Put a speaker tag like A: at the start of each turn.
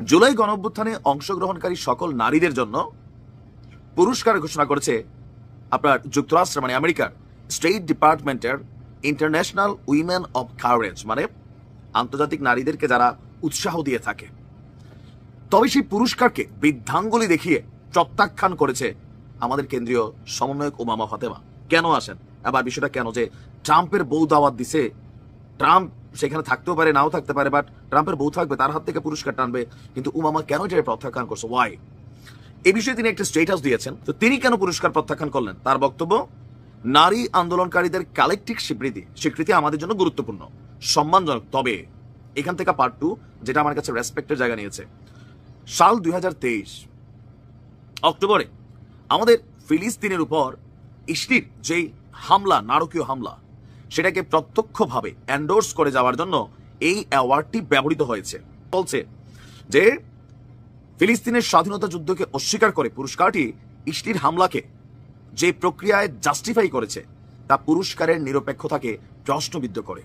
A: জুলাই গণঅভ্যুত্থানে অংশগ্রহণকারী সকল নারীদের জন্য পুরস্কার ঘোষণা করেছে আপনার যুক্তরাষ্ট্র মানে আমেরিকার স্টেট ডিপার্টমেন্টের ইন্টারন্যাশনাল উইমেন অব কারেজ, মানে আন্তর্জাতিক নারীদেরকে যারা উৎসাহ দিয়ে থাকে। তবে সেই পুরস্কারকে বৃদ্ধাঙ্গুলি দেখিয়ে প্রত্যাখ্যান করেছে আমাদের কেন্দ্রীয় সমন্বয়ক উমামা ফাতেমা। কেন আসেন আবার বিষয়টা কেন, যে ট্রাম্পের বউ দাওয়াত দিছে, ট্রাম্প সেখানে থাকতেও পারে নাও থাকতে পারে, বাট ট্রাম্পের বউ থাকবে, তার হাত থেকে পুরস্কার টানবে, কিন্তু উমামা কেন এটা প্রত্যাখ্যান করছে, ওয়াই? এই বিষয়ে তিনি একটা স্টেটাস দিয়েছেন। তো তিনি কেন পুরস্কার প্রত্যাখ্যান করলেন? তার বক্তব্য, নারী আন্দোলনকারীদের কালেকটিভ স্বীকৃতি আমাদের জন্য গুরুত্বপূর্ণ, সম্মানজনক। তবে এখান থেকে পার্ট 2 যেটা আমার কাছে রেসপেক্টের জায়গা নিয়েছে, সাল 2023 অক্টোবরে আমাদের ফিলিস্তিনের উপর ইসরায়েলের যেই হামলা, নারকীয় হামলা, সেটাকে প্রত্যক্ষভাবে এন্ডোর্স করে যাওয়ার জন্য এই অ্যাওয়ার্ডটি ব্যবহৃত হয়েছে। বলছে যে ফিলিস্তিনের স্বাধীনতা যুদ্ধকে অস্বীকার করে পুরস্কারটি ইসরায়েলের হামলাকে যে প্রক্রিয়ায় জাস্টিফাই করেছে তা পুরস্কারের নিরপেক্ষতাকে প্রশ্নবিদ্ধ করে।